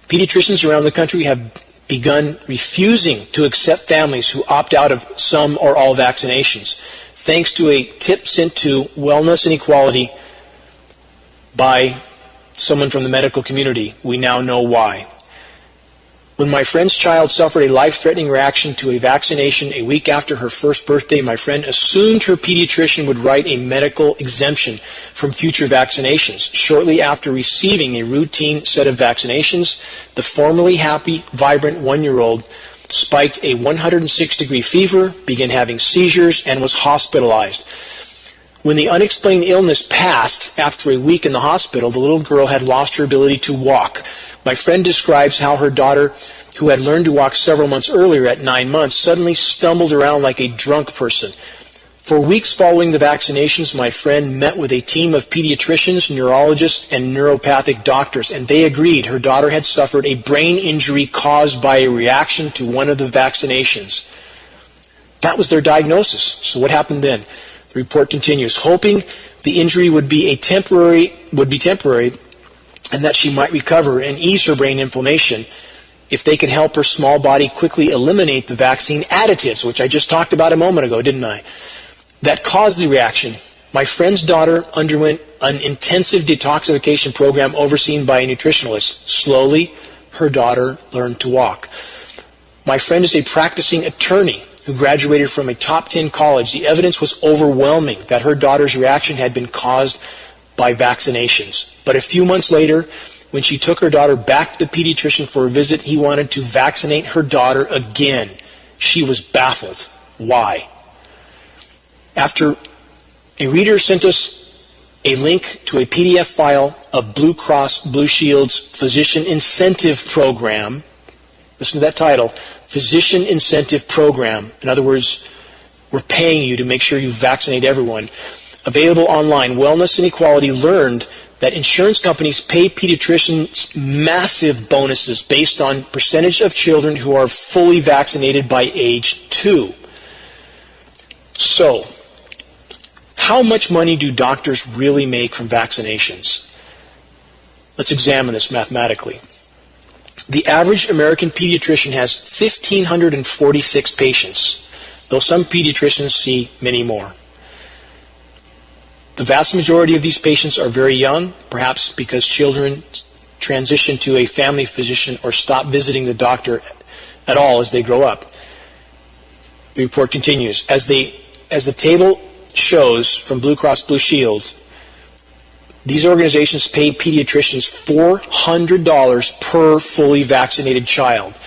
Pediatricians around the country have begun refusing to accept families who opt out of some or all vaccinations. Thanks to a tip sent to Wellness and Equality by someone from the medical community, we now know why. When my friend's child suffered a life-threatening reaction to a vaccination a week after her first birthday, my friend assumed her pediatrician would write a medical exemption from future vaccinations. Shortly after receiving a routine set of vaccinations, the formerly happy, vibrant 1-year-old spiked a 106-degree fever, began having seizures, and was hospitalized. When the unexplained illness passed after a week in the hospital, the little girl had lost her ability to walk. My friend describes how her daughter, who had learned to walk several months earlier at 9 months, suddenly stumbled around like a drunk person. For weeks following the vaccinations, my friend met with a team of pediatricians, neurologists, and neuropathic doctors, and they agreed her daughter had suffered a brain injury caused by a reaction to one of the vaccinations. That was their diagnosis. So what happened then? The report continues, hoping the injury would be temporary, and that she might recover and ease her brain inflammation if they could help her small body quickly eliminate the vaccine additives, which I just talked about a moment ago, didn't I? That caused the reaction. My friend's daughter underwent an intensive detoxification program overseen by a nutritionalist. Slowly, her daughter learned to walk. My friend is a practicing attorney who graduated from a top 10 college. The evidence was overwhelming that her daughter's reaction had been caused by vaccinations. But a few months later, when she took her daughter back to the pediatrician for a visit, he wanted to vaccinate her daughter again. She was baffled. Why? After a reader sent us a link to a PDF file of Blue Cross Blue Shield's Physician Incentive Program. Listen to that title, Physician Incentive Program. In other words, we're paying you to make sure you vaccinate everyone. Available online, Wellness and Equality learned that insurance companies pay pediatricians massive bonuses based on percentage of children who are fully vaccinated by age 2. So, how much money do doctors really make from vaccinations? Let's examine this mathematically. The average American pediatrician has 1,546 patients, though some pediatricians see many more. The vast majority of these patients are very young, perhaps because children transition to a family physician or stop visiting the doctor at all as they grow up. The report continues. As the table shows from Blue Cross Blue Shield, these organizations pay pediatricians $400 per fully vaccinated child.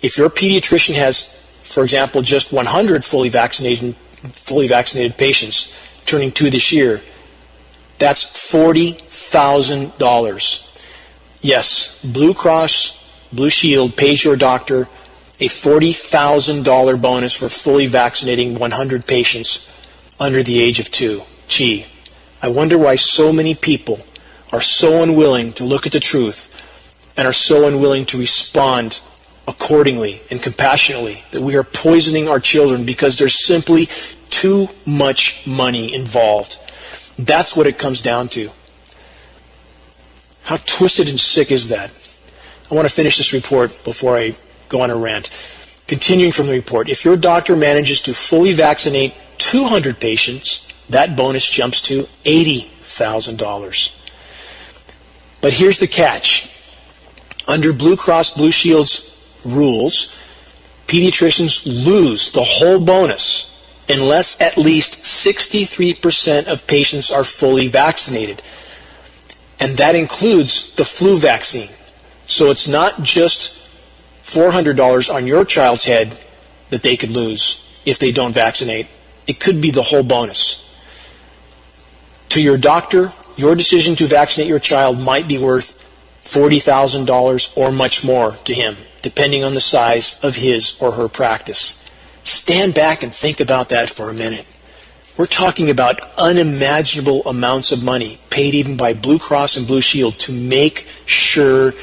If your pediatrician has, for example, just 100 fully vaccinated patients, turning 2 this year, that's $40,000. Yes, Blue Cross Blue Shield pays your doctor a $40,000 bonus for fully vaccinating 100 patients under the age of 2. Gee, I wonder why so many people are so unwilling to look at the truth and are so unwilling to respond accordingly and compassionately, that we are poisoning our children because there's simply too much money involved. That's what it comes down to. How twisted and sick is that? I want to finish this report before I go on a rant. Continuing from the report, if your doctor manages to fully vaccinate 200 patients, that bonus jumps to $80,000. But here's the catch. Under Blue Cross Blue Shield's rules, pediatricians lose the whole bonus unless at least 63% of patients are fully vaccinated. And that includes the flu vaccine. So it's not just $400 on your child's head that they could lose if they don't vaccinate. It could be the whole bonus. To your doctor, your decision to vaccinate your child might be worth $40,000 or much more to him, depending on the size of his or her practice. Stand back and think about that for a minute. We're talking about unimaginable amounts of money paid even by Blue Cross and Blue Shield to make sure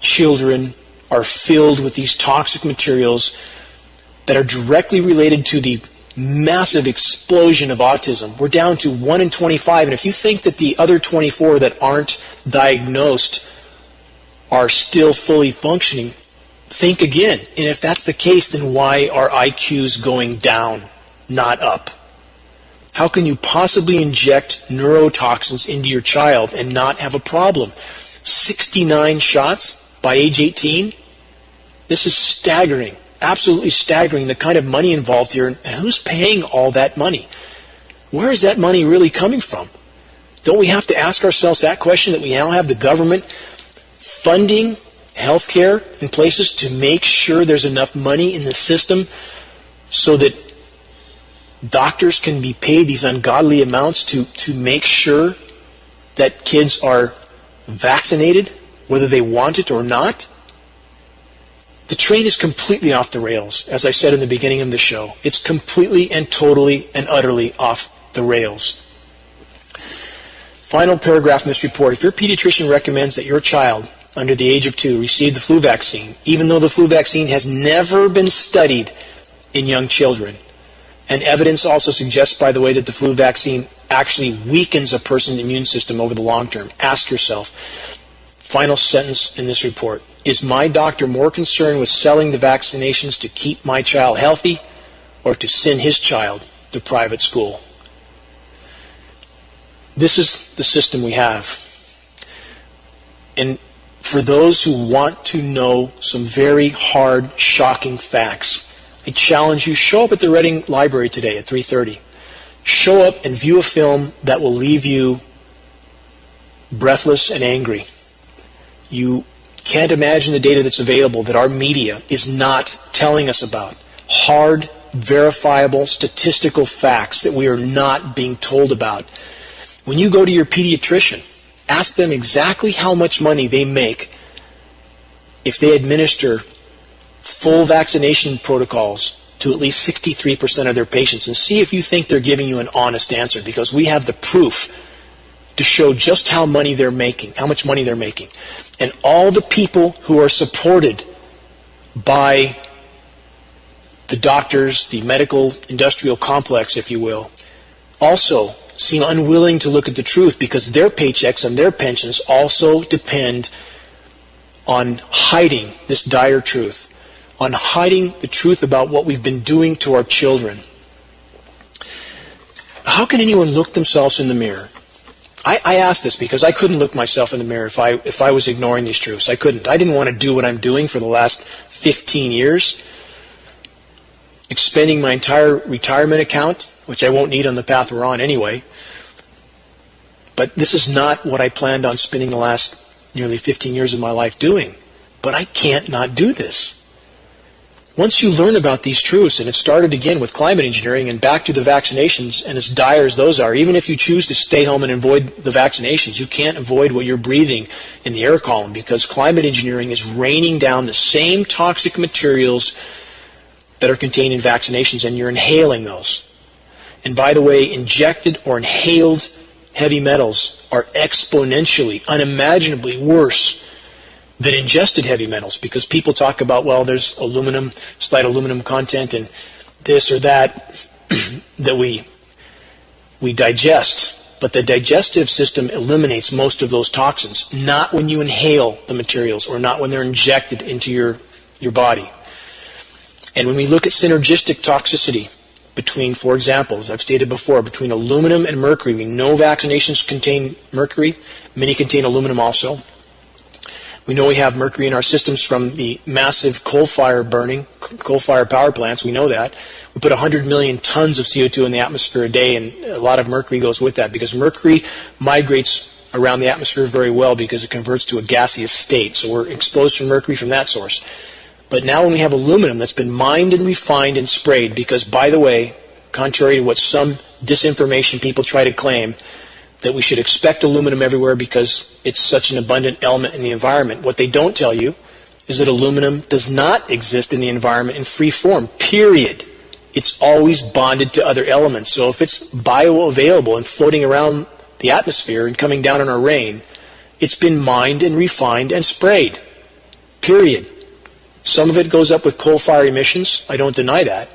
children are filled with these toxic materials that are directly related to the massive explosion of autism. We're down to 1 in 25, and if you think that the other 24 that aren't diagnosed are still fully functioning, think again. And if that's the case, then why are IQs going down, not up? How can you possibly inject neurotoxins into your child and not have a problem? 69 shots by age 18? This is staggering, absolutely staggering, the kind of money involved here. And who's paying all that money? Where is that money really coming from? Don't we have to ask ourselves that question, that we now have the government funding healthcare in places to make sure there's enough money in the system so that doctors can be paid these ungodly amounts to make sure that kids are vaccinated, whether they want it or not? The train is completely off the rails, as I said in the beginning of the show. It's completely and totally and utterly off the rails. Final paragraph in this report. If your pediatrician recommends that your child under the age of 2 receive the flu vaccine, even though the flu vaccine has never been studied in young children. And evidence also suggests, by the way, that the flu vaccine actually weakens a person's immune system over the long term. Ask yourself, final sentence in this report, is my doctor more concerned with selling the vaccinations to keep my child healthy or to send his child to private school? This is the system we have. And for those who want to know some very hard, shocking facts, I challenge you, show up at the Reading Library today at 3:30. Show up and view a film that will leave you breathless and angry. You can't imagine the data that's available that our media is not telling us about. Hard, verifiable, statistical facts that we are not being told about. When you go to your pediatrician, ask them exactly how much money they make if they administer full vaccination protocols to at least 63% of their patients, and see if you think they're giving you an honest answer, because we have the proof to show just how much money they're making. And all the people who are supported by the doctors, the medical industrial complex, if you will, also seem unwilling to look at the truth, because their paychecks and their pensions also depend on hiding this dire truth, on hiding the truth about what we've been doing to our children. How can anyone look themselves in the mirror? I ask this because I couldn't look myself in the mirror if I was ignoring these truths. I couldn't. I didn't want to do what I'm doing for the last 15 years, expending my entire retirement account, which I won't need on the path we're on anyway. But this is not what I planned on spending the last nearly 15 years of my life doing. But I can't not do this. Once you learn about these truths, and it started again with climate engineering and back to the vaccinations, and as dire as those are, even if you choose to stay home and avoid the vaccinations, you can't avoid what you're breathing in the air column, because climate engineering is raining down the same toxic materials that are contained in vaccinations, and you're inhaling those. And by the way, injected or inhaled heavy metals are exponentially, unimaginably worse than ingested heavy metals, because people talk about, well, there's aluminum, slight aluminum content and this or that that we digest, but the digestive system eliminates most of those toxins, not when you inhale the materials or not when they're injected into your body. And when we look at synergistic toxicity between, for example, as I've stated before, between aluminum and mercury, we know vaccinations contain mercury, many contain aluminum also. We know we have mercury in our systems from the massive coal-fire power plants. We know that. We put 100 million tons of CO2 in the atmosphere a day, and a lot of mercury goes with that, because mercury migrates around the atmosphere very well because it converts to a gaseous state. So we're exposed to mercury from that source. But now when we have aluminum that's been mined and refined and sprayed, because, by the way, contrary to what some disinformation people try to claim, that we should expect aluminum everywhere because it's such an abundant element in the environment. What they don't tell you is that aluminum does not exist in the environment in free form, period. It's always bonded to other elements. So if it's bioavailable and floating around the atmosphere and coming down on our rain, it's been mined and refined and sprayed, period. Some of it goes up with coal-fire emissions. I don't deny that.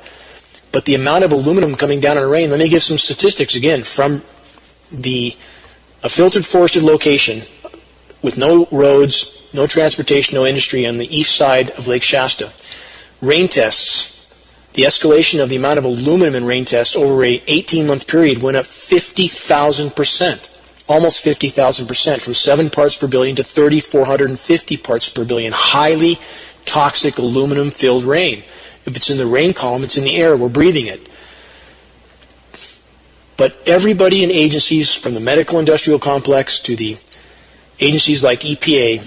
But the amount of aluminum coming down on our rain, let me give some statistics again from a filtered forested location with no roads, no transportation, no industry on the east side of Lake Shasta. Rain tests, the escalation of the amount of aluminum in rain tests over a 18-month period went up 50,000%, almost 50,000%, from 7 parts per billion to 3,450 parts per billion. Highly toxic aluminum-filled rain. If it's in the rain column, it's in the air, we're breathing it. But everybody in agencies, from the medical industrial complex to the agencies like EPA,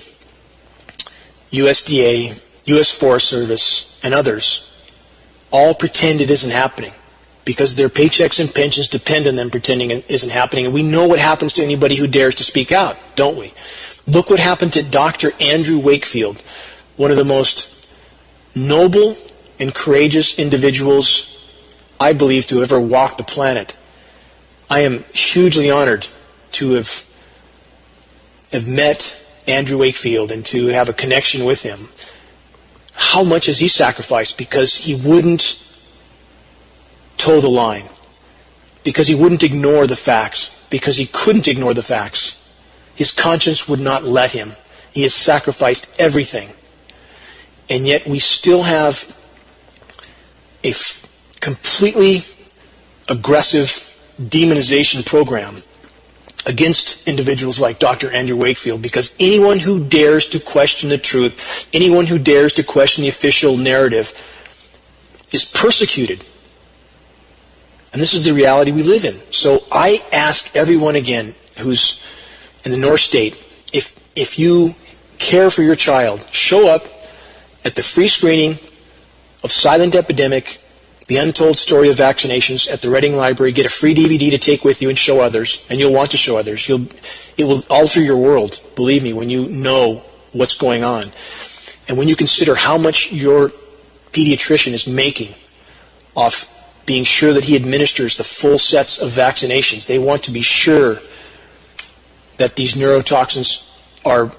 USDA, US Forest Service, and others, all pretend it isn't happening because their paychecks and pensions depend on them pretending it isn't happening. And we know what happens to anybody who dares to speak out, don't we? Look what happened to Dr. Andrew Wakefield, one of the most noble and courageous individuals, I believe, to ever walk the planet. I am hugely honored to have met Andrew Wakefield and to have a connection with him. How much has he sacrificed because he wouldn't toe the line, because he wouldn't ignore the facts, because he couldn't ignore the facts. His conscience would not let him. He has sacrificed everything. And yet we still have a completely aggressive demonization program against individuals like Dr. Andrew Wakefield, because anyone who dares to question the truth, anyone who dares to question the official narrative is persecuted. And this is the reality we live in. So I ask everyone again who's in the North State, if you care for your child, show up at the free screening of Silent Epidemic, The Untold Story of Vaccinations at the Reading Library. Get a free DVD to take with you and show others, and you'll want to show others. It will alter your world, believe me, when you know what's going on. And when you consider how much your pediatrician is making off being sure that he administers the full sets of vaccinations. They want to be sure that these neurotoxins are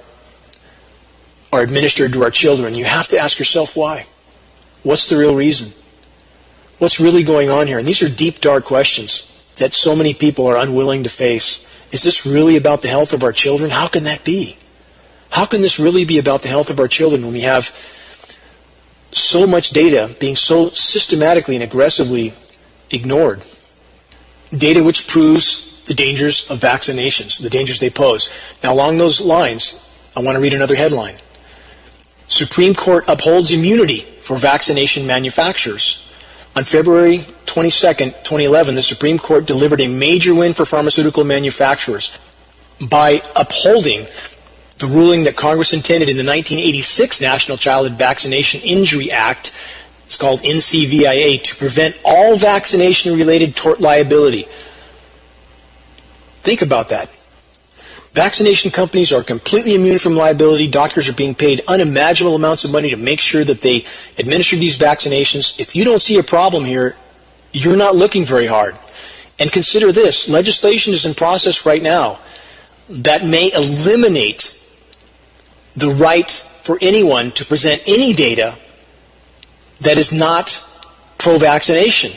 administered to our children. You have to ask yourself why. What's the real reason? What's really going on here? And these are deep, dark questions that so many people are unwilling to face. Is this really about the health of our children? How can that be? How can this really be about the health of our children when we have so much data being so systematically and aggressively ignored? Data which proves the dangers of vaccinations, the dangers they pose. Now, along those lines, I want to read another headline. Supreme Court upholds immunity for vaccination manufacturers. On February 22nd, 2011, the Supreme Court delivered a major win for pharmaceutical manufacturers by upholding the ruling that Congress intended in the 1986 National Childhood Vaccination Injury Act, it's called NCVIA, to prevent all vaccination-related tort liability. Think about that. Vaccination companies are completely immune from liability. Doctors are being paid unimaginable amounts of money to make sure that they administer these vaccinations. If you don't see a problem here, you're not looking very hard. And consider this, legislation is in process right now that may eliminate the right for anyone to present any data that is not pro-vaccination.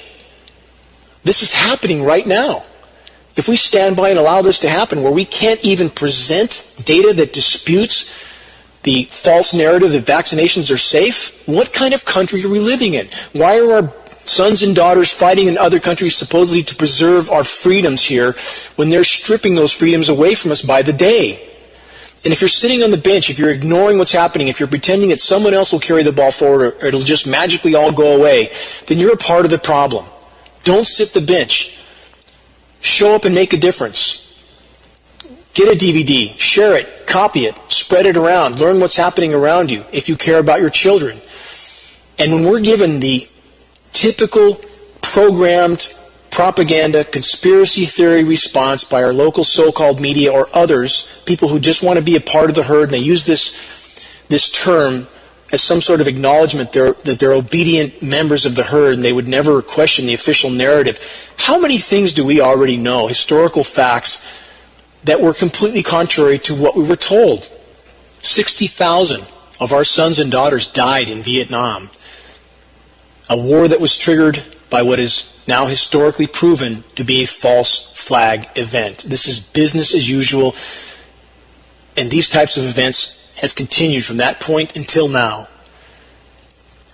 This is happening right now. If we stand by and allow this to happen, where we can't even present data that disputes the false narrative that vaccinations are safe, what kind of country are we living in? Why are our sons and daughters fighting in other countries supposedly to preserve our freedoms here when they're stripping those freedoms away from us by the day? And if you're sitting on the bench, if you're ignoring what's happening, if you're pretending that someone else will carry the ball forward or it'll just magically all go away, then you're a part of the problem. Don't sit the bench. Show up and make a difference. Get a DVD, share it, copy it, spread it around, learn what's happening around you if you care about your children. And when we're given the typical programmed propaganda, conspiracy theory response by our local so-called media or others, people who just want to be a part of the herd, and they use this term as some sort of acknowledgement that they're obedient members of the herd and they would never question the official narrative. How many things do we already know, historical facts, that were completely contrary to what we were told? 60,000 of our sons and daughters died in Vietnam, a war that was triggered by what is now historically proven to be a false flag event. This is business as usual, and these types of events have continued from that point until now.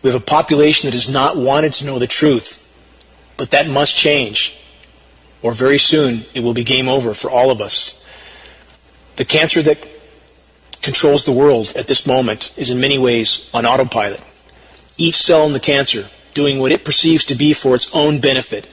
We have a population that has not wanted to know the truth, but that must change, or very soon it will be game over for all of us. The cancer that controls the world at this moment is in many ways on autopilot. Each cell in the cancer doing what it perceives to be for its own benefit,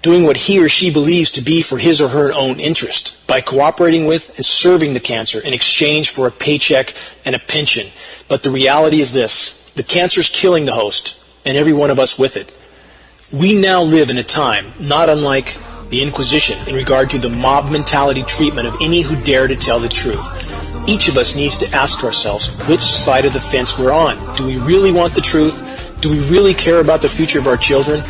doing what he or she believes to be for his or her own interest, by cooperating with and serving the cancer in exchange for a paycheck and a pension. But the reality is this: the cancer is killing the host, and every one of us with it. We now live in a time not unlike the Inquisition in regard to the mob mentality treatment of any who dare to tell the truth. Each of us needs to ask ourselves which side of the fence we're on. Do we really want the truth? Do we really care about the future of our children?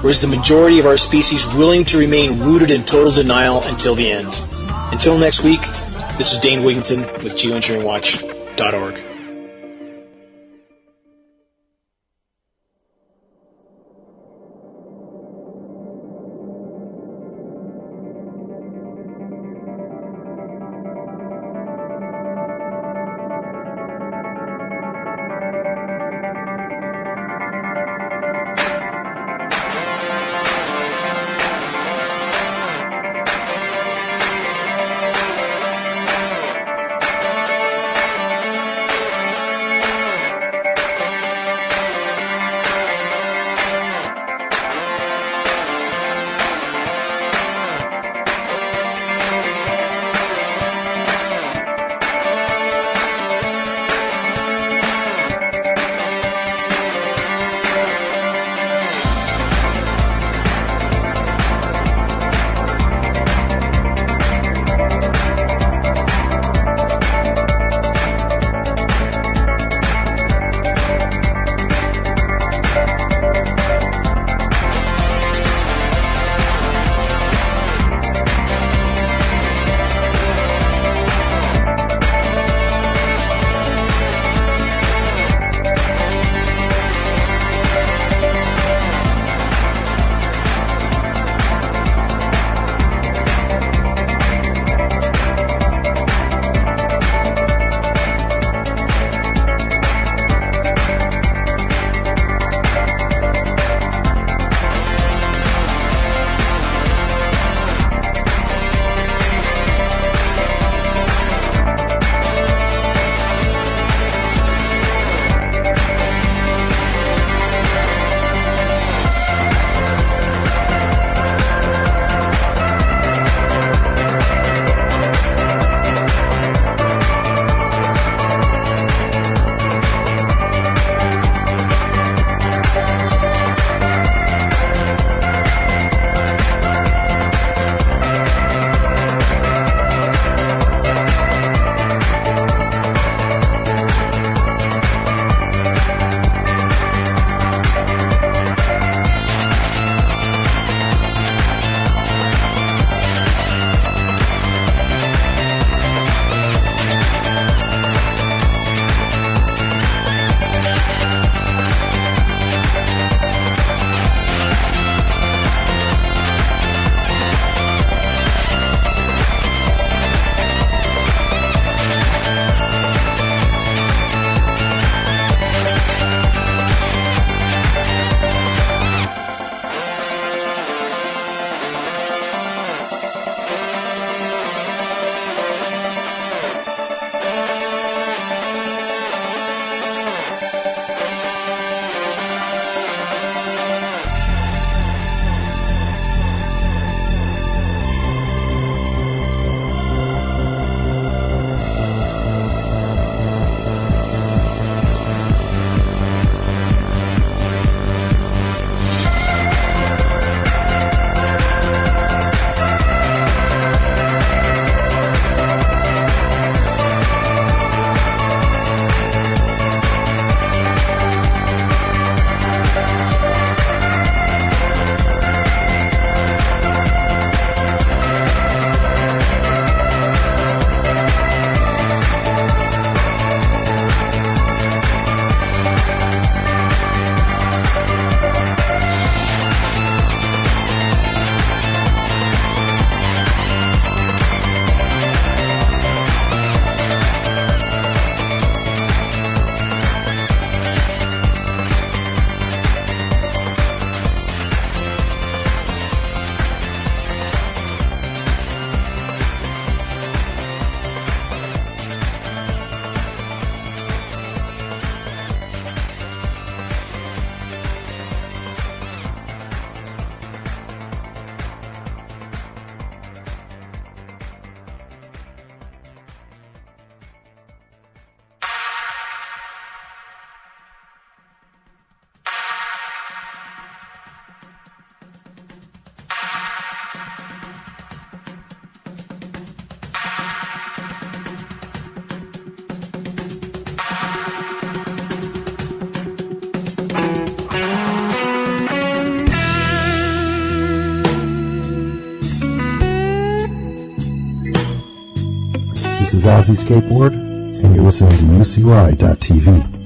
Or is the majority of our species willing to remain rooted in total denial until the end? Until next week, this is Dane Wigington with GeoEngineeringWatch.org. This is Ozzy Skateboard, and you're listening to UCY.TV.